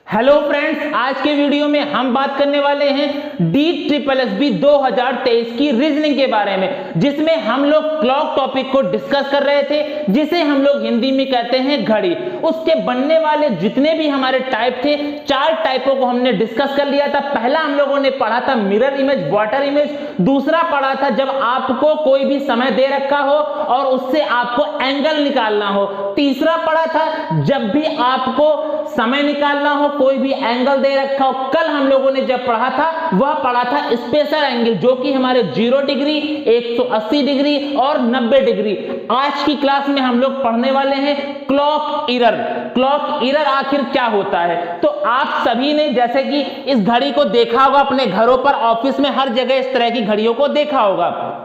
Hello friends, आज के video में हम बात करने वाले हैं DSSB 2023 की रीजनिंग के बारे में, जिसमें हम लोग क्लॉक टॉपिक को डिस्कस कर रहे थे, जिसे हम लोग हिंदी में कहते हैं घड़ी। उसके बनने वाले जितने भी हमारे टाइप थे, 4 टाइपों को हमने डिस्कस कर लिया था। पहला हम लोगों ने पढ़ा था मिरर इमेज, वाटर इमेज। दूसरा पढ़ा था जब आपको कोई भी समय दे रखा हो और उससे आपको एंगल निकालना हो। तीसरा पढ़ा था जब भी आपको समय निकालना हो, कोई भी एंगल दे रखा हो। कल हम लोगों ने जब पढ़ा था वह पढ़ा था स्पेशल एंगल, जो कि हमारे 0 डिग्री, 180 डिग्री और 90 डिग्री। आज की क्लास में हम लोग पढ़ने वाले हैं क्लॉक एरर। क्लॉक एरर आखिर क्या होता है? तो आप सभी ने जैसे कि इस घड़ी को देखा होगा, अपने घरों पर, ऑफिस में, हर जगह इस तरह की घड़ियों को देखा होगा।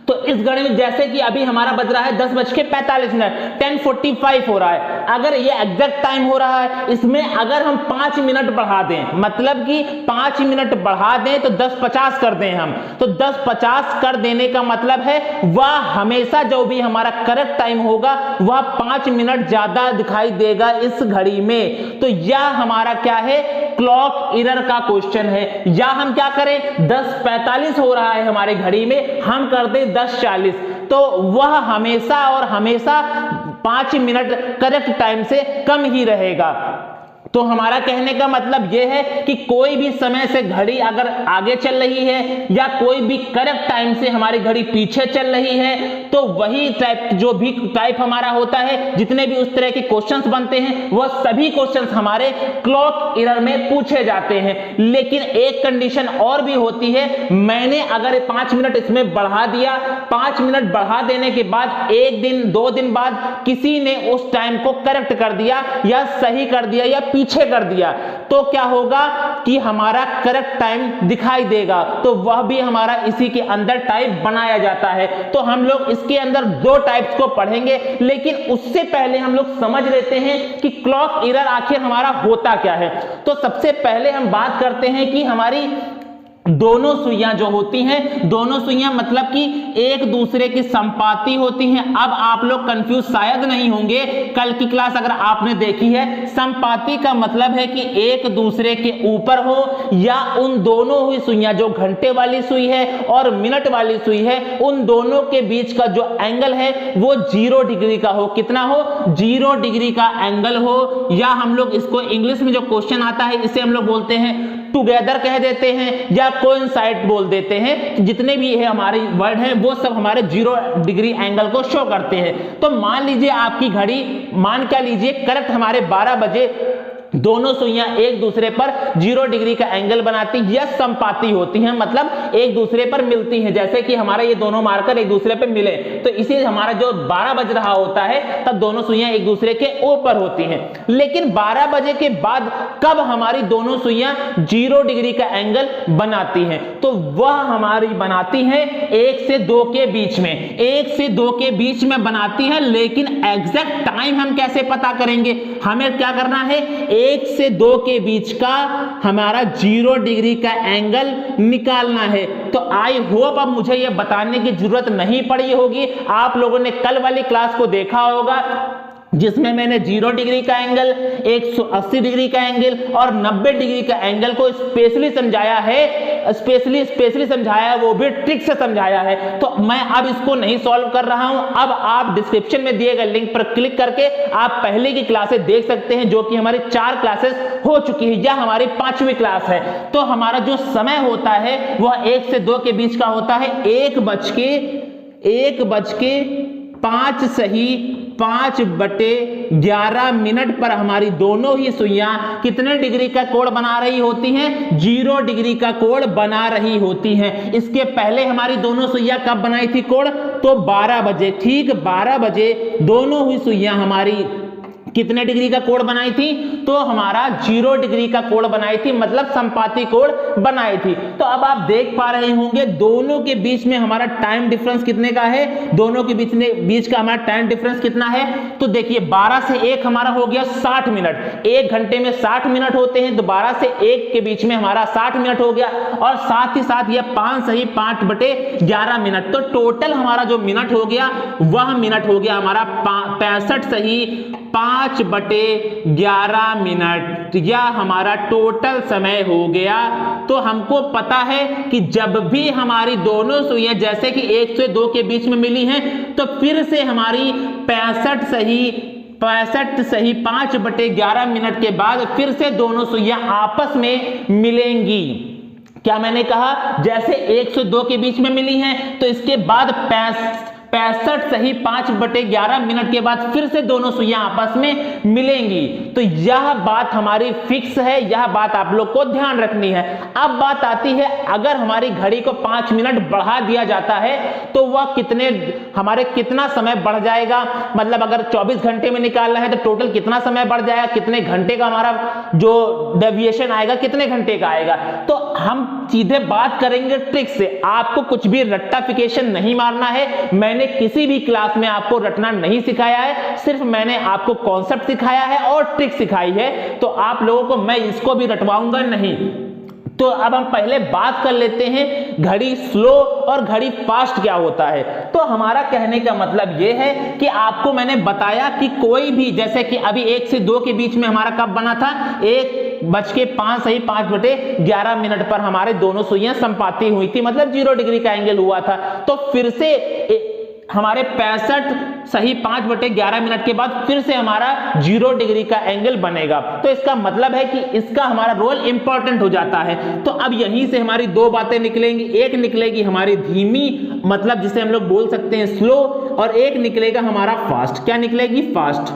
तो इस घड़ी में जैसे कि अभी हमारा बज रहा है 10:45, 10:45 हो रहा है। अगर ये एग्जैक्ट टाइम हो रहा है, इसमें अगर हम 5 मिनट बढ़ा दें, मतलब कि 5 मिनट बढ़ा दें तो 10:50 कर दें हम, तो 10:50 कर देने का मतलब है वह हमेशा जो भी हमारा करेक्ट टाइम होगा वह 5 मिनट ज्यादा दिखाई देगा इस घड़ी में। तो यह हमारा क्या है? क्लॉक एरर का क्वेश्चन है। या हम क्या करें, 10:45 हो रहा है हमारी घड़ी में, हम कर दें 10:40, तो वह हमेशा और हमेशा 5 मिनट करेक्ट टाइम से कम ही रहेगा। तो हमारा कहने का मतलब यह है कि कोई भी समय से घड़ी अगर आगे चल रही है या कोई भी करेक्ट टाइम से हमारी घड़ी पीछे चल रही है, तो वही टाइप, जो भी टाइप हमारा होता है, जितने भी उस तरह के क्वेश्चंस बनते हैं, वह सभी क्वेश्चंस हमारे क्लॉक एरर में पूछे जाते हैं। लेकिन एक कंडीशन और भी होती है, मैंने अगर 5 मिनट इसमें बढ़ा दिया, 5 मिनट बढ़ा देने के बाद 1 दिन 2 दिन बाद किसी ने उस टाइम को करेक्ट कर दिया या सही कर दिया या पीछे कर दिया, तो क्या होगा कि हमारा करेक्ट टाइम दिखाई देगा। तो वह भी हमारा इसी के अंदर टाइप बनाया जाता है। तो हम लोग इसके अंदर 2 टाइप्स को पढ़ेंगे, लेकिन उससे पहले हम लोग समझ लेते हैं कि क्लॉक एरर आखिर हमारा होता क्या है। तो सबसे पहले हम बात करते हैं कि हमारी दोनों सुइयां जो होती हैं, दोनों सुइयां मतलब कि एक दूसरे की संपाती होती हैं। अब आप लोग कंफ्यूज शायद नहीं होंगे, कल की क्लास अगर आपने देखी है, संपाती का मतलब है कि एक दूसरे के ऊपर हो, या उन दोनों हुई सुइयां, जो घंटे वाली सुई है और मिनट वाली सुई है, उन दोनों के बीच का जो एंगल है वो 0 डिग्री का हो। कितना हो? 0 डिग्री का एंगल हो। या हम लोग इसको इंग्लिश में जो क्वेश्चन आता है, इसे हम लोग बोलते हैं टुगेदर कह देते हैं या कोइंसाइड बोल देते हैं। जितने भी है हमारे वर्ड हैं वो सब हमारे 0 डिग्री एंगल को शो करते हैं। तो मान लीजिए आपकी घड़ी, मान क्या लीजिए, करेक्ट हमारे 12 बजे दोनों सुइयां एक दूसरे पर 0 डिग्री का एंगल बनाती या संपाती होती हैं, मतलब एक दूसरे पर मिलती हैं। जैसे कि हमारे ये दोनों मार्कर एक दूसरे पर मिले, तो इसी हमारा जो 12 बज रहा होता है तब दोनों सुइयां एक दूसरे के ऊपर होती हैं। लेकिन 12 बजे के बाद कब हमारी दोनों सुइयां 0 डिग्री का एंगल बनाती हैं? तो वह हमारी बनाती हैं 1 से 2 के बीच में, 1 से 2 के बीच में बनाती है। लेकिन एग्जैक्ट टाइम हम कैसे पता करेंगे? हमें क्या करना है, 1 से 2 के बीच का हमारा 0 डिग्री का एंगल निकालना है। तो आई होप अब मुझे यह बताने की जरूरत नहीं पड़ी होगी। आप लोगों ने कल वाली क्लास को देखा होगा, जिसमें मैंने 0 डिग्री का एंगल, 180 डिग्री का एंगल और 90 डिग्री का एंगल को स्पेशली समझाया है, स्पेशली समझाया है, वो भी ट्रिक से समझाया है। तो मैं अब इसको नहीं सॉल्व कर रहा हूं। अब आप डिस्क्रिप्शन में दिए गए लिंक पर क्लिक करके आप पहले की क्लासेस देख सकते हैं, जो कि हमारी 4 क्लासेस हो चुकी है, या हमारी 5वीं क्लास है। तो हमारा जो समय होता है वह 1 से 2 के बीच का होता है। 1:05 सही 5/11 पर हमारी दोनों ही सुइयां कितने डिग्री का कोण बना रही होती हैं? 0 डिग्री का कोण बना रही होती हैं। इसके पहले हमारी दोनों सुइयां कब बनाई थी कोण? तो 12 बजे। ठीक 12 बजे दोनों हुई सुइयां हमारी कितने डिग्री का कोण बनाई थी? तो हमारा 0 डिग्री का कोण बनाई थी, मतलब संपाती कोण बनाई थी। तो अब आप देख पा रहे होंगे दोनों के बीच में हमारा टाइम डिफरेंस कितने का है? दोनों के बीच का हमारा टाइम डिफरेंस कितना है? तो देखिए 12 से 1 हमारा हो गया 60 मिनट। 1 घंटे में 60 मिनट होते हैं, तो 12 से 1 के बीच में हमारा 60 मिनट हो गया। और साथ ही साथ यह 5 सही 5/11 मिनट। तो टोटल हमारा जो मिनट हो गया वह मिनट हो गया हमारा 65 सही 5/11 मिनट यह हमारा टोटल समय हो गया। तो हमको पता है कि जब भी हमारी दोनों सुइयां जैसे कि 1 से 2 के बीच में मिली हैं तो फिर से हमारी 65 सही 5/11 मिनट के बाद फिर से दोनों सुइयां आपस में मिलेंगी। क्या मैंने कहा? जैसे 1 से 2 के बीच में मिली हैं तो इसके बाद 65 सही 5/11 मिनट के बाद फिर से दोनों सुइयां आपस में मिलेंगी। तो यह बात हमारी फिक्स है, यह बात आप लोग को ध्यान रखनी है। अब बात आती है, अगर हमारी घड़ी को 5 मिनट बढ़ा दिया जाता है तो वह कितना समय बढ़ जाएगा, मतलब अगर 24 घंटे में निकालना है तो टोटल कितना समय बढ़ जाएगा, कितने घंटे का हमारा जो डेविएशन आएगा कितने घंटे का आएगा। तो हम सीधे बात करेंगे ट्रिक से। आपको कुछ भी रट्टाफिकेशन नहीं मारना है। मैंने किसी भी क्लास में आपको रटना नहीं सिखाया है, सिर्फ मैंने आपको कॉन्सेप्ट सिखाया है और ट्रिक सिखाई है। तो आप लोगों को मैं इसको भी रटवाऊंगा नहीं। तो अब हम पहले बात कर लेते हैं घड़ी स्लो और घड़ी फास्ट क्या होता है। तो हमारा कहने का मतलब यह है कि आपको मैंने बताया कि कोई भी, जैसे कि अभी 1 से 2 के बीच में हमारा कब बना था, 1:05 सही 5/11 मिनट पर हमारे दोनों सुइयां संपाती हुई थी, मतलब 0 डिग्री का एंगल हुआ था। तो फिर से हमारे 65 सही 5/11 मिनट के बाद फिर से हमारा 0 डिग्री का एंगल बनेगा। तो इसका मतलब है कि इसका हमारा रोल इंपॉर्टेंट हो जाता है। तो अब यहीं से हमारी 2 बातें निकलेंगी। एक निकलेगी हमारी धीमी, मतलब जिसे हम लोग बोल सकते हैं स्लो, और एक निकलेगा हमारा फास्ट। क्या निकलेगी? फास्ट।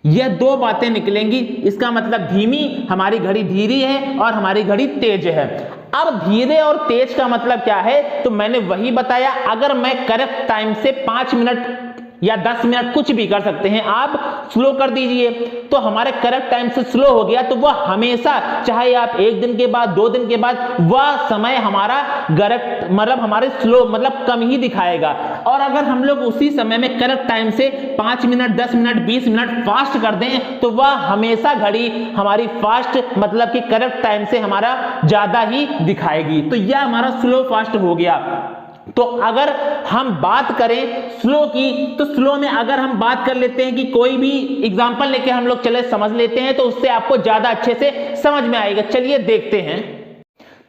यह 2 बातें निकलेंगी। इसका मतलब धीमी, हमारी घड़ी धीरे है और हमारी घड़ी तेज है। अब धीरे और तेज का मतलब क्या है? तो मैंने वही बताया, अगर मैं करेक्ट टाइम से 5 मिनट या 10 मिनट कुछ भी कर सकते हैं, आप स्लो कर दीजिए तो हमारे करेक्ट टाइम से स्लो हो गया तो वह हमेशा, चाहे आप 1 दिन के बाद 2 दिन के बाद, वह समय हमारा करेक्ट मतलब हमारे स्लो मतलब कम ही दिखाएगा। और अगर हम लोग उसी समय में करेक्ट टाइम से 5 मिनट 10 मिनट 20 मिनट फास्ट कर दें तो वह हमेशा घड़ी हमारी फास्ट मतलब कि करेक्ट टाइम से हमारा ज्यादा ही दिखाएगी। तो यह हमारा स्लो फास्ट हो गया। तो अगर हम बात करें स्लो की, तो स्लो में अगर हम बात कर लेते हैं कि कोई भी एग्जांपल लेके हम लोग चले समझ लेते हैं तो उससे आपको ज्यादा अच्छे से समझ में आएगा।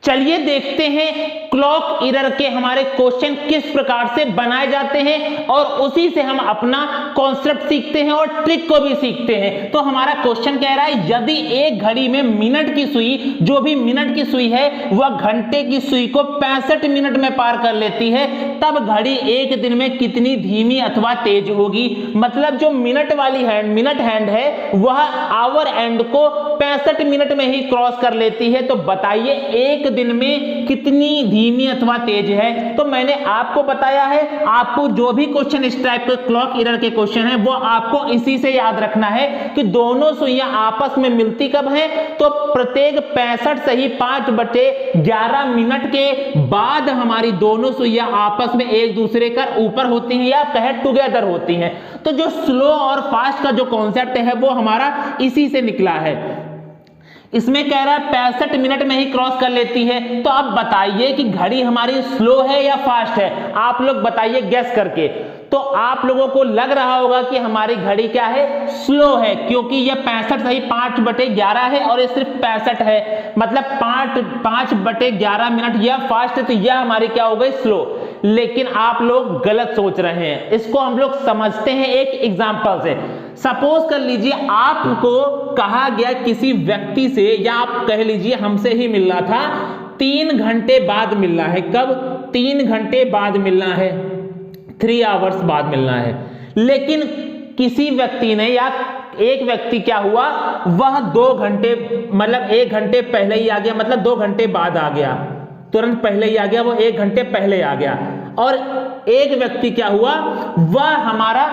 चलिए देखते हैं क्लॉक एरर के हमारे क्वेश्चन किस प्रकार से बनाए जाते हैं और उसी से हम अपना कॉन्सेप्ट सीखते हैं और ट्रिक को भी सीखते हैं। तो हमारा क्वेश्चन कह रहा है, यदि एक घड़ी में मिनट की सुई, जो भी मिनट की सुई है वह घंटे की सुई को 65 मिनट में पार कर लेती है, तब घड़ी एक दिन में कितनी धीमी अथवा तेज होगी। मतलब जो मिनट हैंड है वह आवर एंड को 65 मिनट में ही क्रॉस कर लेती है। तो बताइए एक दिन में कितनी धीमी अथवा तेज है। तो मैंने आपको बताया है, आपको जो भी क्वेश्चन इस टाइप के क्लॉक एरर के क्वेश्चन है वो आपको इसी से याद रखना है कि दोनों सुइयां आपस में मिलती कब है, तो प्रत्येक 65 सही 5/11 मिनट के बाद हमारी दोनों सुइयां आपस में एक दूसरे का ऊपर होती हैं या कहे टुगेदर होती हैं। तो जो स्लो और फास्ट का जो कॉन्सेप्ट है वो हमारा इसी से निकला है। इसमें कह रहा है 65 मिनट में ही क्रॉस कर लेती है। तो अब बताइए कि घड़ी हमारी स्लो है या फास्ट है, आप लोग बताइए गैस करके। तो आप लोगों को लग रहा होगा कि हमारी घड़ी क्या है, स्लो है, क्योंकि यह 65 सही 5/11 है और ये सिर्फ 65 है, मतलब 5/11 मिनट यह फास्ट है, तो यह हमारी क्या हो गई, स्लो। लेकिन आप लोग गलत सोच रहे हैं। इसको हम लोग समझते हैं एक एग्जांपल से। सपोज कर लीजिए आपको कहा गया किसी व्यक्ति से, या आप कह लीजिए हमसे ही मिलना था, 3 घंटे बाद मिलना है। कब? 3 घंटे बाद मिलना है, 3 आवर्स बाद मिलना है। लेकिन किसी व्यक्ति ने, या एक व्यक्ति क्या हुआ, वह 2 घंटे मतलब 1 घंटे पहले ही आ गया, मतलब 2 घंटे बाद आ गया, तुरंत पहले ही आ गया, वो 1 घंटे पहले आ गया। और एक व्यक्ति क्या हुआ, वह हमारा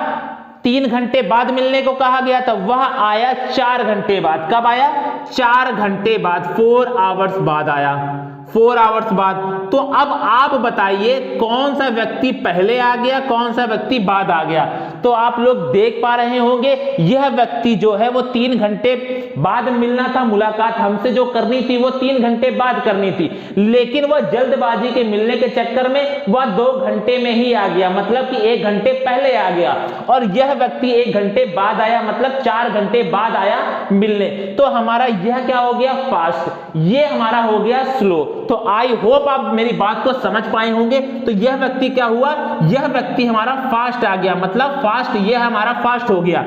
3 घंटे बाद मिलने को कहा गया था, वह आया 4 घंटे बाद। कब आया? 4 घंटे बाद, 4 आवर्स बाद आया, 4 आवर्स बाद। तो अब आप बताइए कौन सा व्यक्ति पहले आ गया, कौन सा व्यक्ति बाद आ गया। तो आप लोग देख पा रहे होंगे यह व्यक्ति जो है वो 3 घंटे बाद मिलना था, मुलाकात हमसे जो करनी थी वो 3 घंटे बाद करनी थी, लेकिन वह जल्दबाजी के मिलने के चक्कर में वह 2 घंटे में ही आ गया, मतलब कि 1 घंटे पहले आ गया, और यह व्यक्ति 1 घंटे बाद आया, मतलब 4 घंटे बाद आया मिलने। तो हमारा यह क्या हो गया, फास्ट, ये हमारा हो गया स्लो। तो आई होप आप मेरी बात को समझ पाए होंगे। तो यह व्यक्ति क्या हुआ, यह व्यक्ति हमारा फास्ट आ गया, मतलब फास्ट, यह हमारा फास्ट हो गया,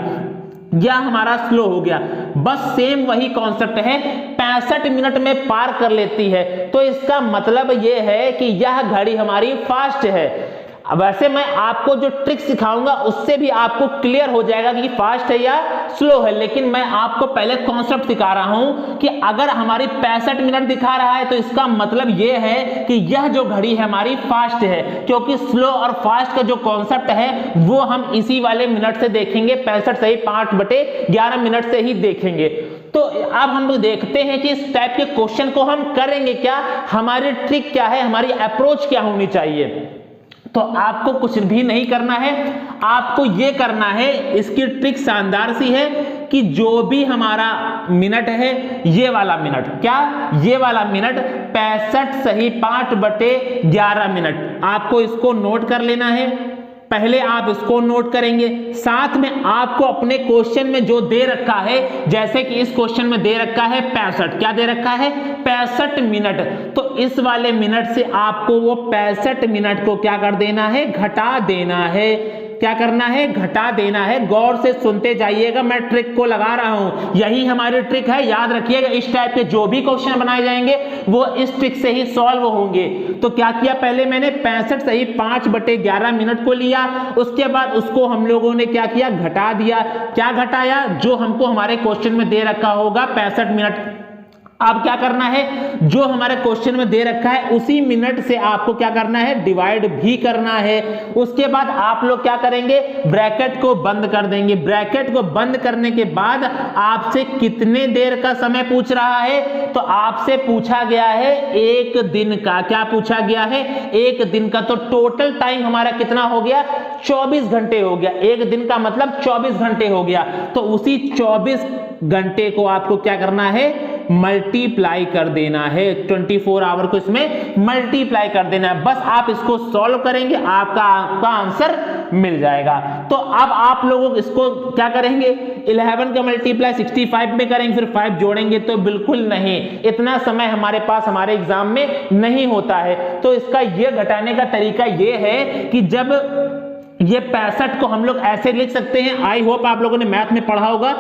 यह हमारा स्लो हो गया। बस सेम वही कॉन्सेप्ट है, 65 मिनट में पार कर लेती है, तो इसका मतलब यह है कि यह घड़ी हमारी फास्ट है। वैसे मैं आपको जो ट्रिक सिखाऊंगा उससे भी आपको क्लियर हो जाएगा कि फास्ट है या स्लो है, लेकिन मैं आपको पहले कॉन्सेप्ट सिखा रहा हूं कि अगर हमारी 65 मिनट दिखा रहा है तो इसका मतलब यह है कि यह जो घड़ी है हमारी फास्ट है, क्योंकि स्लो और फास्ट का जो कॉन्सेप्ट है वो हम इसी वाले मिनट से देखेंगे, 65 सही 5/11 मिनट से ही देखेंगे। तो अब हम देखते हैं कि इस टाइप के क्वेश्चन को हम करेंगे क्या, हमारी ट्रिक क्या है, हमारी अप्रोच क्या होनी चाहिए। तो आपको कुछ भी नहीं करना है, आपको यह करना है, इसकी ट्रिक शानदार सी है कि जो भी हमारा मिनट है, ये वाला मिनट, क्या ये वाला मिनट 65 सही 5/11 मिनट, आपको इसको नोट कर लेना है। पहले आप इसको नोट करेंगे, साथ में आपको अपने क्वेश्चन में जो दे रखा है, जैसे कि इस क्वेश्चन में दे रखा है 65, क्या दे रखा है 65 मिनट, तो इस वाले मिनट से आपको वो 65 मिनट को क्या कर देना है, घटा देना है। क्या करना है, घटा देना है। गौर से सुनते जाइएगा, मैं ट्रिक को लगा रहा हूं, यही हमारी ट्रिक है, याद रखिएगा। इस टाइप के जो भी क्वेश्चन बनाए जाएंगे वो इस ट्रिक से ही सॉल्व होंगे। तो क्या किया, पहले मैंने 65 सही 5/11 मिनट को लिया, उसके बाद उसको हम लोगों ने क्या किया, घटा दिया। क्या घटाया, जो हमको हमारे क्वेश्चन में दे रखा होगा 65 मिनट। अब क्या करना है, जो हमारे क्वेश्चन में दे रखा है उसी मिनट से आपको क्या करना है, डिवाइड भी करना है। उसके बाद आप लोग क्या करेंगे, ब्रैकेट को बंद कर देंगे। ब्रैकेट को बंद करने के बाद आपसे कितने देर का समय पूछ रहा है, तो आपसे पूछा गया है 1 दिन का। क्या पूछा गया है, 1 दिन का। तो टोटल टाइम हमारा कितना हो गया, 24 घंटे हो गया। 1 दिन का मतलब 24 घंटे हो गया। तो उसी 24 घंटे को आपको क्या करना है, मल्टीप्लाई कर देना है। 24 आवर को इसमें मल्टीप्लाई कर देना है। बस आप इसको सॉल्व करेंगे, आपका आंसर मिल जाएगा। तो अब आप लोग इसको क्या करेंगे, 11 का मल्टीप्लाई 65 में करेंगे, फिर 5 जोड़ेंगे, तो बिल्कुल नहीं, इतना समय हमारे पास हमारे एग्जाम में नहीं होता है। तो इसका यह घटाने का तरीका यह है कि जब ये 65 को हम लोग ऐसे लिख सकते हैं, आई होप आप लोगों ने मैथ में पढ़ा होगा,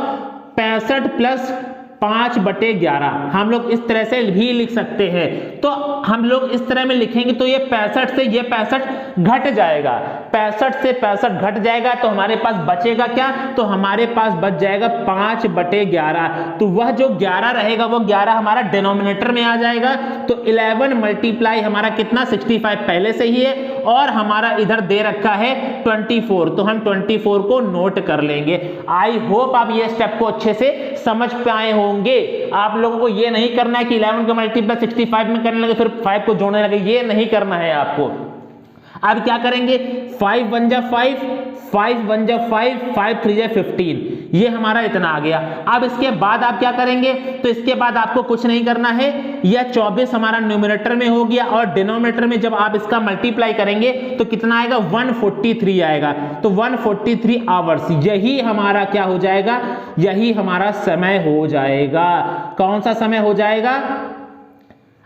65 प्लस 5/11 हम लोग इस तरह से भी लिख सकते हैं। तो हम लोग इस तरह में लिखेंगे तो ये 65 से ये 65 घट जाएगा, 65 से 65 घट जाएगा, तो हमारे पास बचेगा क्या, तो हमारे पास बच जाएगा 5/11। तो वह जो 11 रहेगा वो 11 हमारा डिनोमिनेटर में आ जाएगा। तो 11 मल्टीप्लाई हमारा कितना, 65 पहले से ही है, और हमारा इधर दे रखा है 24, तो हम 24 को नोट कर लेंगे। आई होप आप ये स्टेप को अच्छे से समझ पाए होंगे। आप लोगों को ये नहीं करना है कि 11 का मल्टीप्लाई 65 में करने लगे फिर 5 को जोड़ने लगे, ये नहीं करना है आपको। अब क्या करेंगे, 5 1 जा 5, 5 1 जा 5, 5 3 जा 15, ये हमारा इतना आ गया। अब इसके बाद आप क्या करेंगे, तो इसके बाद आपको कुछ नहीं करना है, यह 24 हमारा न्यूमरेटर में हो गया, और डिनोमिनेटर में जब आप इसका मल्टीप्लाई करेंगे तो कितना आएगा, 143 आएगा। तो 143 आवर्स, यही हमारा क्या हो जाएगा, यही हमारा समय हो जाएगा। कौन सा समय हो जाएगा।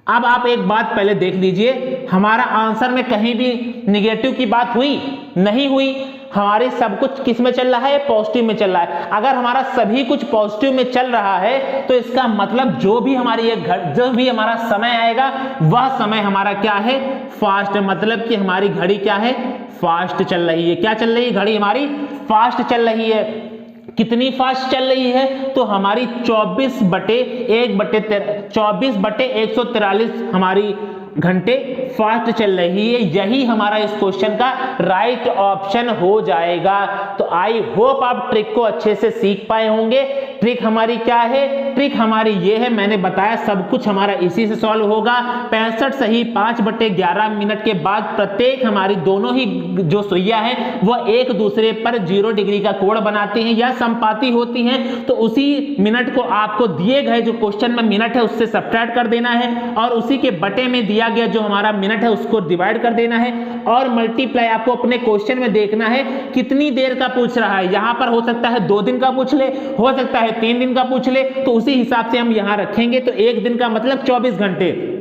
अब आप एक बात पहले देख लीजिए, हमारा आंसर में कहीं भी निगेटिव की बात हुई नहीं हुई, हमारे सब कुछ किस में चल रहा है, पॉजिटिव में चल रहा है। अगर हमारा सभी कुछ पॉजिटिव में चल रहा है तो इसका मतलब जो भी हमारा समय आएगा वह समय हमारा क्या है, फास्ट, मतलब कि हमारी घड़ी क्या है, फास्ट चल रही है। क्या चल रही है, घड़ी हमारी फास्ट चल रही है। कितनी फास्ट चल रही है, तो हमारी 24/143 हमारी घंटे फास्ट चल रही है। यही हमारा इस क्वेश्चन का राइट ऑप्शन हो जाएगा। तो आई होप आप ट्रिक को अच्छे से सीख पाए होंगे। ट्रिक हमारी क्या है? ट्रिक हमारी ये है, मैंने बताया सब कुछ हमारा इसी से सॉल्व होगा। 65 सही 5/11 मिनट के बाद प्रत्येक हमारी दोनों ही जो सुइयां हैं वो एक दूसरे पर 0 डिग्री का कोण बनाती हैं या समपाती होती हैं। तो उसी मिनट को आपको दिए गए जो क्वेश्चन में मिनट है उससे सब्ट्रैक्ट कर देना है और उसी के बटे में दिया गया जो हमारा मिनट है उसको डिवाइड कर देना है और मल्टीप्लाई आपको अपने क्वेश्चन में देखना है कितनी देर का पूछ रहा है। यहां पर हो सकता है 2 दिन का पूछ ले, हो सकता है 3 दिन का पूछ ले, तो उसी हिसाब से हम यहां रखेंगे। तो 1 दिन का मतलब 24 घंटे।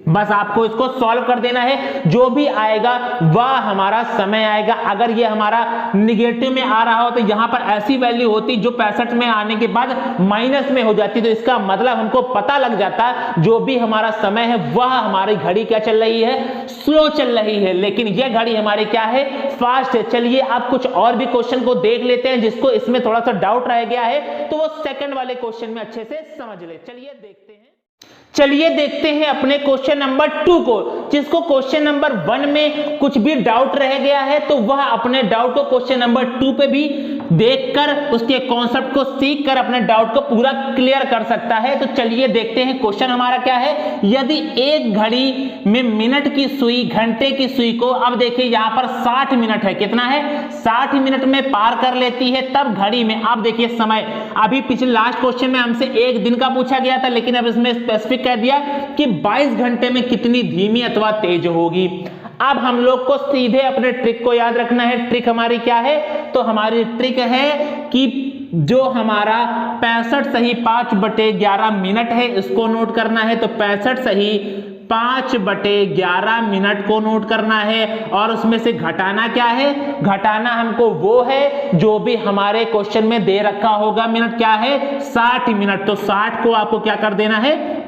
बस आपको इसको सॉल्व कर देना है, जो भी आएगा वह हमारा समय आएगा। अगर ये हमारा निगेटिव में आ रहा हो तो यहां पर ऐसी वैल्यू होती जो 65 में आने के बाद माइनस में हो जाती, तो इसका मतलब हमको पता लग जाता जो भी हमारा समय है वह हमारी घड़ी क्या चल रही है? स्लो चल रही है। लेकिन यह घड़ी हमारी क्या है? फास्ट है। चलिए आप कुछ और भी क्वेश्चन को देख लेते हैं जिसको इसमें थोड़ा सा डाउट रह गया है, तो वो सेकंड वाले क्वेश्चन में अच्छे से समझ ले। चलिए देखते हैं। चलिए देखते हैं अपने क्वेश्चन नंबर 2 को। जिसको क्वेश्चन नंबर 1 में कुछ भी डाउट रह गया है तो वह अपने डाउट को क्वेश्चन नंबर 2 पे भी देखकर उसके कॉन्सेप्ट को सीख कर अपने डाउट को पूरा क्लियर कर सकता है। तो चलिए देखते हैं क्वेश्चन हमारा क्या है। यदि एक घड़ी में मिनट की सुई घंटे की सुई को, अब देखिए यहां पर 60 मिनट है, कितना है? 60 मिनट में पार कर लेती है, तब घड़ी में अब देखिए समय, अभी पिछले लास्ट क्वेश्चन में हमसे 1 दिन का पूछा गया था, लेकिन अब इसमें स्पेसिफिक कह दिया कि 22 घंटे में कितनी धीमी अथवा तेज होगी। अब हम लोग को सीधे अपने ट्रिक को याद रखना है। ट्रिक हमारी क्या है? तो हमारी ट्रिक है कि जो हमारा 65 सही 5/11 मिनट है इसको नोट करना है। तो 65 सही 5/11 मिनट को नोट करना है और उसमें से घटाना क्या है? घटाना हमको वो है जो भी हमारे क्वेश्चन में दे रखा होगा मिनट, क्या है? 60 मिनट। तो 60 को आपको क्या कर देना है?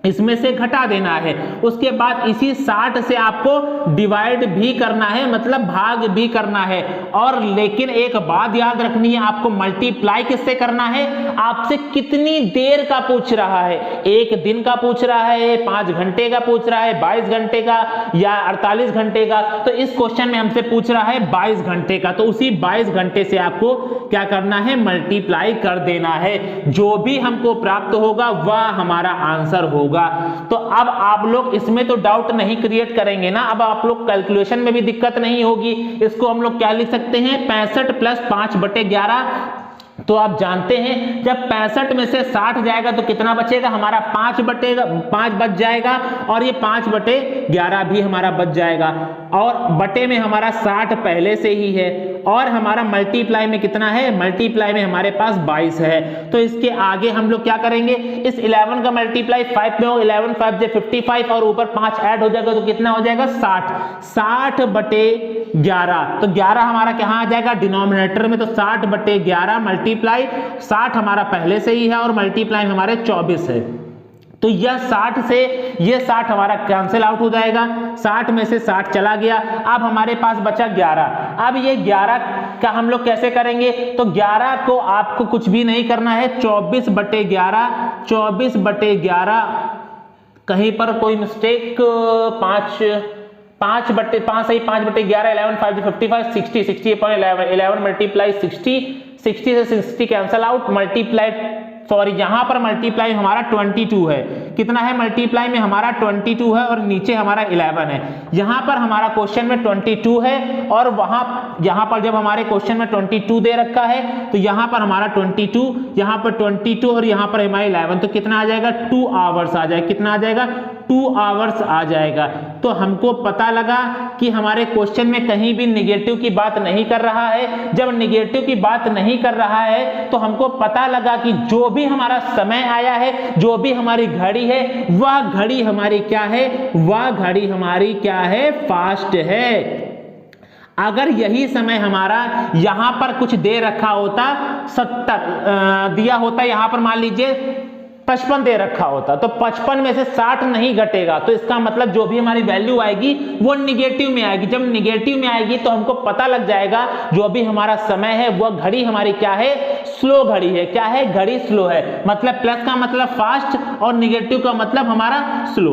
इसमें से घटा देना है। उसके बाद इसी 60 से आपको डिवाइड भी करना है, मतलब भाग भी करना है। और लेकिन एक बात याद रखनी है, आपको मल्टीप्लाई किससे करना है? आपसे कितनी देर का पूछ रहा है? 1 दिन का पूछ रहा है, 5 घंटे का पूछ रहा है, 22 घंटे का या 48 घंटे का? तो इस क्वेश्चन में हमसे पूछ रहा है 22 घंटे का। तो उसी 22 घंटे से आपको क्या करना है? मल्टीप्लाई कर देना है। जो भी हमको प्राप्त होगा वह हमारा आंसर होगा। तो अब आप लोग इसमें तो डाउट नहीं क्रिएट करेंगे ना, अब आप लोग कैलकुलेशन में भी दिक्कत नहीं होगी। इसको हम लोग क्या लिख सकते हैं? 65 प्लस 5/11। तो आप जानते हैं जब 65 में से 60 जाएगा तो कितना बचेगा? हमारा 5 बच जाएगा और ये 5/11 भी हमारा बच जाएगा। और बटे में हमारा 60 पहले से ही है और हमारा मल्टीप्लाई में कितना है? मल्टीप्लाई में हमारे पास 22 है। तो इसके आगे हम लोग क्या करेंगे? इस 11 का मल्टीप्लाई 5 में हो, 11 5 से 55 और ऊपर 5 ऐड हो जाएगा तो कितना हो जाएगा? 60। 60/11। तो 11 हमारा कहाँ आ जाएगा? डिनोमिनेटर में। तो 60/11 मल्टीप्लाई 60 हमारा पहले से ही है और मल्टीप्लाई हमारे 24 है। तो यह 60 से ये 60 हमारा कैंसिल आउट हो जाएगा। 60 में से 60 चला गया। अब हमारे पास बचा 11। अब ये 11 का हम लोग कैसे करेंगे? तो 11 को आपको कुछ भी नहीं करना है। 24/11 24/11 कहीं पर कोई मिस्टेक? 5 सही 5/11 11 5 55 60 60/11 11 मल्टीप्लाई 60 60 से 60 कैंसिल आउट। मल्टीप्लाई सॉरी यहां पर मल्टीप्लाई हमारा 22 है। कितना है? मल्टीप्लाई में हमारा 22 है और नीचे हमारा 11 है। यहां पर हमारा क्वेश्चन में 22 है और यहां पर जब हमारे क्वेश्चन में 22 दे रखा है तो यहां पर हमारा 22, यहां पर 22 और यहां पर हमारा 11। तो कितना आ जाएगा? 2 आवर्स आ जाएगा। कितना आ जाएगा? 2 आवर्स आ जाएगा। तो हमको पता लगा कि हमारे क्वेश्चन में कहीं भी निगेटिव की बात नहीं कर रहा है। जब निगेटिव की बात नहीं कर रहा है तो हमको पता लगा कि जो भी हमारा समय आया है, जो भी हमारी घड़ी है, वह घड़ी हमारी क्या है? वह घड़ी हमारी क्या है? फास्ट है। अगर यही समय हमारा यहां पर कुछ दे रखा होता, 70 दिया होता, यहां पर मान लीजिए 55 दे रखा होता, तो 55 में से 60 नहीं घटेगा। तो इसका मतलब जो भी हमारी वैल्यू आएगी वो निगेटिव में आएगी। जब निगेटिव में आएगी तो हमको पता लग जाएगा जो भी हमारा समय है वह घड़ी हमारी क्या है? स्लो घड़ी है। क्या है? घड़ी स्लो है। मतलब प्लस का मतलब फास्ट और निगेटिव का मतलब हमारा स्लो।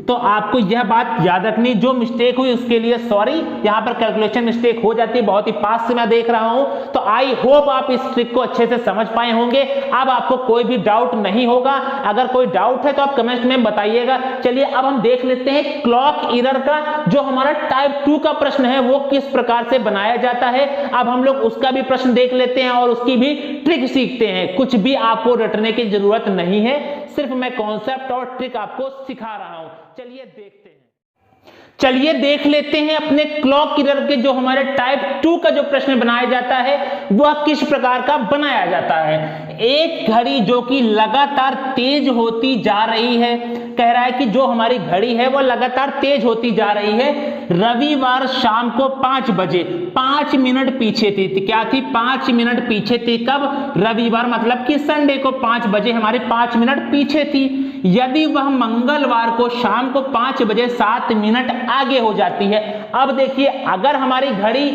तो आपको यह बात याद रखनी, जो मिस्टेक हुई उसके लिए सॉरी, यहां पर कैलकुलेशन मिस्टेक हो जाती है, बहुत ही पास से मैं देख रहा हूं। तो आई होप आप इस ट्रिक को अच्छे से समझ पाए होंगे। अब आपको कोई भी डाउट नहीं होगा, अगर कोई डाउट है तो आप कमेंट में बताइएगा। चलिए अब हम देख लेते हैं क्लॉक एरर का जो हमारा टाइप 2 का प्रश्न है वो किस प्रकार से बनाया जाता है। अब हम लोग उसका भी प्रश्न देख लेते हैं और उसकी भी ट्रिक सीखते हैं। कुछ भी आपको रटने की जरूरत नहीं है, सिर्फ मैं कॉन्सेप्ट और ट्रिक आपको सिखा रहा हूं। चलिए देखते हैं, चलिए देख लेते हैं अपने क्लॉक एरर के जो हमारे टाइप 2 का जो प्रश्न बनाया जाता है वह किस प्रकार का बनाया जाता है। एक घड़ी जो कि लगातार तेज होती जा रही है, कह रहा है कि जो हमारी घड़ी है वह लगातार तेज होती जा रही है। रविवार शाम को 5 बजे 5 मिनट पीछे थी, क्या थी? 5 मिनट पीछे थी। कब? रविवार मतलब कि संडे को 5 बजे हमारे 5 मिनट पीछे थी। यदि वह मंगलवार को शाम को 5 बजे 7 मिनट आगे हो जाती है। अब देखिए, अगर हमारी घड़ी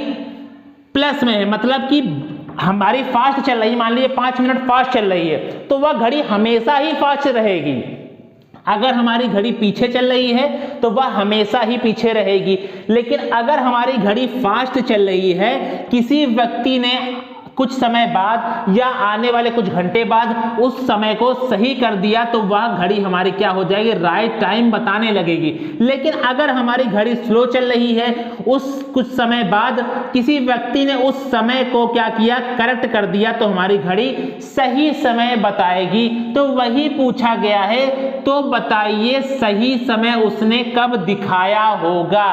प्लस में है मतलब कि हमारी फास्ट चल रही है, मान लीजिए 5 मिनट फास्ट चल रही है, तो वह घड़ी हमेशा ही फास्ट रहेगी। अगर हमारी घड़ी पीछे चल रही है तो वह हमेशा ही पीछे रहेगी। लेकिन अगर हमारी घड़ी फास्ट चल रही है, किसी व्यक्ति ने कुछ समय बाद या आने वाले कुछ घंटे बाद उस समय को सही कर दिया तो वह घड़ी हमारी क्या हो जाएगी? राइट टाइम बताने लगेगी। लेकिन अगर हमारी घड़ी स्लो चल रही है, उस कुछ समय बाद किसी व्यक्ति ने उस समय को क्या किया? करेक्ट कर दिया, तो हमारी घड़ी सही समय बताएगी। तो वही पूछा गया है, तो बताइए सही समय उसने कब दिखाया होगा।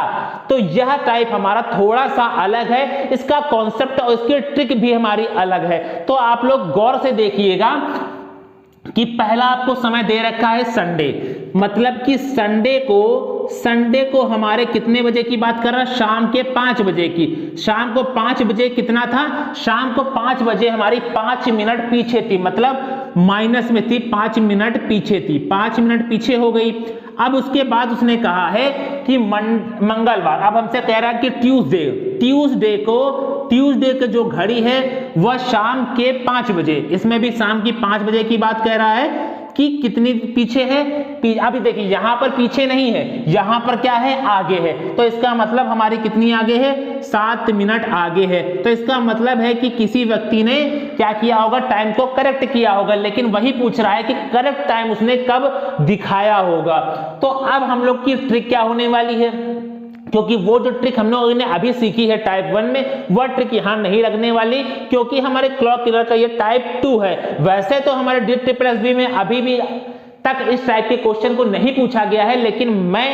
तो यह टाइप हमारा थोड़ा सा अलग है, इसका कॉन्सेप्ट और इसकी ट्रिक भी हमारी अलग है। तो आप लोग गौर से देखिएगा कि पहला आपको समय दे रखा है संडे, मतलब कि संडे को हमारे कितने बजे की बात कर रहा है? शाम के 5 बजे की। शाम को 5 बजे कितना था? शाम को 5 बजे हमारी 5 मिनट पीछे थी, मतलब माइनस में थी, 5 मिनट पीछे थी, 5 मिनट पीछे हो गई। अब उसके बाद उसने कहा है कि मंगलवार, अब हमसे कह रहा है कि ट्यूसडे की जो घड़ी है वह शाम के 5 बजे, इसमें भी शाम की 5 बजे की बात कह रहा है कि कितनी पीछे है। अभी देखिए यहां पर पीछे नहीं है, यहां पर क्या है? आगे है। तो इसका मतलब हमारी कितनी आगे है? 7 मिनट आगे है। तो इसका मतलब है कि किसी व्यक्ति ने क्या किया होगा? टाइम को करेक्ट किया होगा। लेकिन वही पूछ रहा है कि करेक्ट टाइम उसने कब दिखाया होगा। तो अब हम लोग की ट्रिक क्या होने वाली है, क्योंकि वो जो ट्रिक हम लोगों ने अभी सीखी है टाइप 1 में, वह ट्रिक यहां नहीं लगने वाली, क्योंकि हमारे क्लॉक एरर का ये टाइप 2 है। वैसे तो हमारे DSSB में अभी भी तक इस टाइप के क्वेश्चन को नहीं पूछा गया है, लेकिन मैं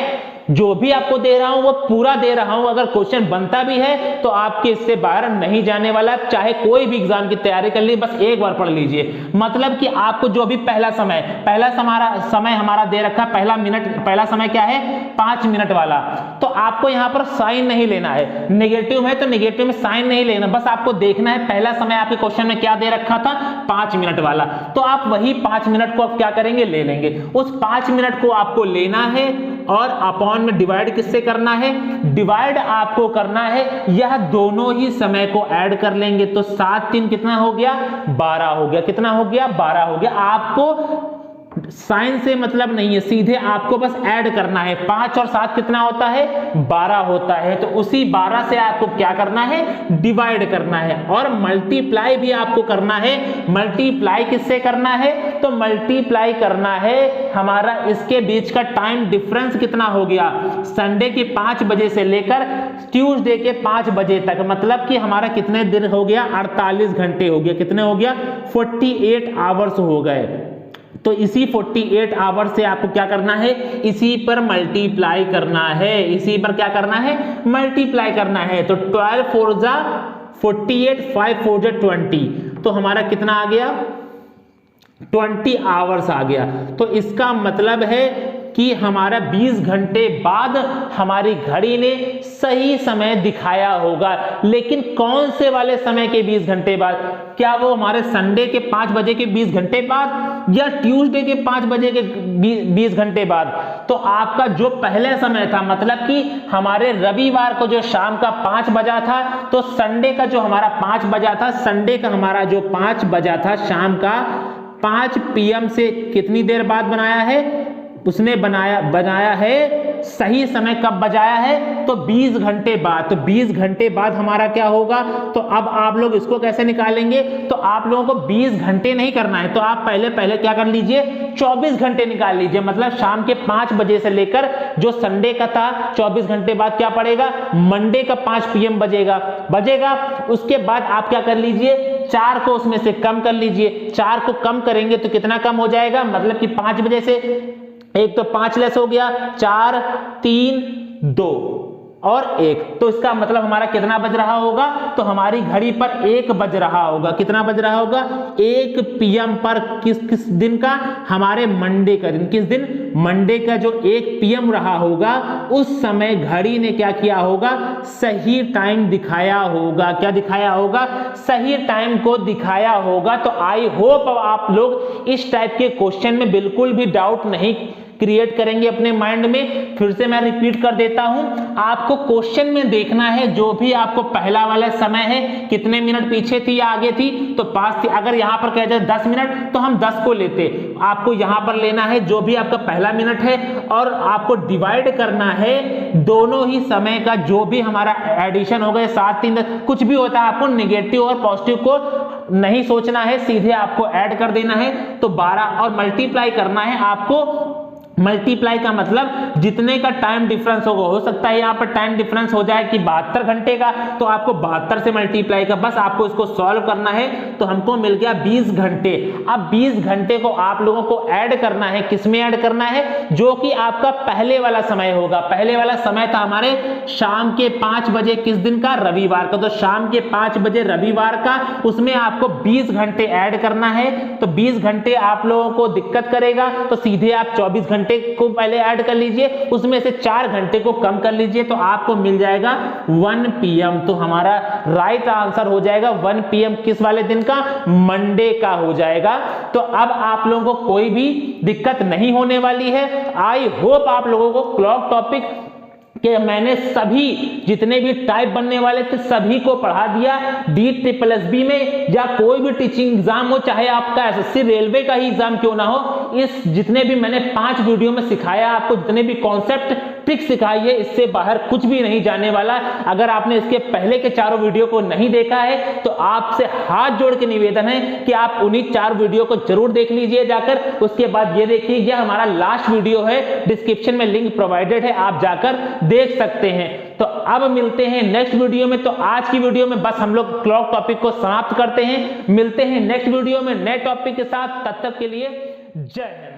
जो भी आपको दे रहा हूं वो पूरा दे रहा हूं। अगर क्वेश्चन बनता भी है तो आपके इससे बाहर नहीं जाने वाला। चाहे कोई भी एग्जाम की तैयारी कर लीजिए, बस एक बार पढ़ लीजिए। मतलब कि आपको जो भी पहला समय हमारा दे रखा, पहला समय क्या है? 5 मिनट वाला। तो आपको यहां पर साइन नहीं लेना है, नेगेटिव है तो नेगेटिव में साइन नहीं लेना, बस आपको देखना है पहला समय आपके क्वेश्चन में क्या दे रखा था? 5 मिनट वाला। तो आप वही 5 मिनट को आप क्या करेंगे? ले लेंगे। उस 5 मिनट को आपको लेना है और अपॉन में डिवाइड किससे करना है? डिवाइड आपको करना है, यह दोनों ही समय को ऐड कर लेंगे। तो 7 3 कितना हो गया? 12 हो गया। कितना हो गया? 12 हो गया। आपको साइन से मतलब नहीं है, सीधे आपको बस ऐड करना है। 5 और 7 कितना होता है? 12 होता है। तो उसी 12 से आपको क्या करना है? डिवाइड करना है। और मल्टीप्लाई भी आपको करना है। मल्टीप्लाई किससे करना है? तो मल्टीप्लाई करना है हमारा इसके बीच का टाइम डिफरेंस कितना हो गया? संडे के 5 बजे से लेकर ट्यूसडे के 5 बजे तक, मतलब कि हमारा कितने दिन हो गया? 48 घंटे हो गया। कितने हो गया? 48 आवर्स हो गए। तो इसी 48 आवर्स से आपको क्या करना है? इसी पर मल्टीप्लाई करना है। इसी पर क्या करना है? मल्टीप्लाई करना है। तो 12 4 जा 48, 5 4 जा 20, तो हमारा कितना आ गया? 20 आवर्स आ गया। तो इसका मतलब है कि हमारा 20 घंटे बाद हमारी घड़ी ने सही समय दिखाया होगा। लेकिन कौन से वाले समय के 20 घंटे बाद? क्या वो हमारे संडे के 5 बजे के 20 घंटे बाद या ट्यूसडे के 5 बजे के 20 घंटे बाद? तो आपका जो पहले समय था, मतलब कि हमारे रविवार को जो शाम का 5 बजा था, तो संडे का जो हमारा 5 बजा था, संडे का हमारा जो 5 बजा था शाम का 5 PM से कितनी देर बाद बनाया है? उसने बनाया है सही समय कब बजाया है, तो 20 घंटे बाद। तो 20 घंटे बाद हमारा क्या होगा, तो अब आप लोग इसको कैसे निकालेंगे, तो आप लोगों को 20 घंटे नहीं करना है, तो आप पहले क्या कर लीजिए, 24 घंटे निकाल लीजिए। मतलब शाम के 5 बजे से लेकर जो संडे का था 24 घंटे बाद क्या पड़ेगा, मंडे का 5 PM बजेगा। उसके बाद आप क्या कर लीजिए, 4 को उसमें से कम कर लीजिए। 4 को कम करेंगे तो कितना कम हो जाएगा, मतलब कि 5 बजे से एक तो 5 लेस हो गया, 4 3 2 और 1, तो इसका मतलब हमारा कितना बज रहा होगा, तो हमारी घड़ी पर 1 बज रहा होगा। कितना बज रहा होगा, 1 PM पर किस दिन का, हमारे मंडे का दिन। किस दिन, मंडे का जो 1 PM रहा होगा उस समय घड़ी ने क्या किया होगा, सही टाइम दिखाया होगा। क्या दिखाया होगा, सही टाइम को दिखाया होगा। तो आई होप आप लोग इस टाइप के क्वेश्चन में बिल्कुल भी डाउट नहीं क्रिएट करेंगे अपने माइंड में। फिर से मैं रिपीट कर देता हूं, आपको क्वेश्चन में देखना है जो भी आपको पहला वाला समय है, कितने मिनट पीछे थी या आगे थी, तो 5 थी। अगर यहां पर कह जाए 10 मिनट तो हम 10 को लेते। आपको यहां पर लेना है जो भी आपका पहला मिनट है और आपको डिवाइड करना है दोनों ही समय का, जो भी हमारा एडिशन होगा 7 3 10 कुछ भी होता है, आपको नेगेटिव और पॉजिटिव को नहीं सोचना है, सीधे आपको ऐड कर देना है। तो 12 और मल्टीप्लाई करना है आपको। मल्टीप्लाई का मतलब जितने का टाइम डिफरेंस होगा, हो सकता है यहाँ पर टाइम डिफरेंस हो जाए कि 72 घंटे का, तो आपको 72 से मल्टीप्लाई का, बस आपको इसको सॉल्व करना है। तो हमको मिल गया 20 घंटे। अब 20 घंटे को आप लोगों को ऐड करना है, किसमें ऐड करना है, जो कि आपका पहले वाला समय होगा। पहले वाला समय था हमारे शाम के 5 बजे, किस दिन का, रविवार का। तो शाम के 5 बजे रविवार का, उसमें आपको 20 घंटे ऐड करना है। तो 20 घंटे आप लोगों को दिक्कत करेगा, तो सीधे आप 24 घंटे को पहले ऐड कर लीजिए, उसमें से 4 घंटे को कम कर लीजिए, तो आपको मिल जाएगा 1 PM। तो हमारा राइट आंसर हो जाएगा 1 PM किस वाले दिन का, मंडे का हो जाएगा। तो अब आप लोगों को कोई भी दिक्कत नहीं होने वाली है। आई होप आप लोगों को क्लॉक टॉपिक कि मैंने सभी जितने भी टाइप बनने वाले थे सभी को पढ़ा दिया। DSSB में या कोई भी टीचिंग एग्जाम हो, चाहे आपका SSC रेलवे का ही एग्जाम क्यों ना हो, इस जितने भी मैंने 5 वीडियो में सिखाया आपको, जितने भी कॉन्सेप्ट ट्रिक सिखाई है, इससे बाहर कुछ भी नहीं जाने वाला। अगर आपने इसके पहले के 4 वीडियो को नहीं देखा है तो आपसे हाथ जोड़ के निवेदन है कि आप उन्हीं 4 वीडियो को जरूर देख लीजिए जाकर। उसके बाद ये देखिए, ये हमारा लास्ट वीडियो है, डिस्क्रिप्शन में लिंक प्रोवाइडेड है, आप जाकर देख सकते हैं। तो अब मिलते हैं नेक्स्ट वीडियो में। तो आज की वीडियो में बस हम लोग क्लॉक टॉपिक को समाप्त करते हैं। मिलते हैं नेक्स्ट वीडियो में नए टॉपिक के साथ, तब तक के लिए जय हिंद।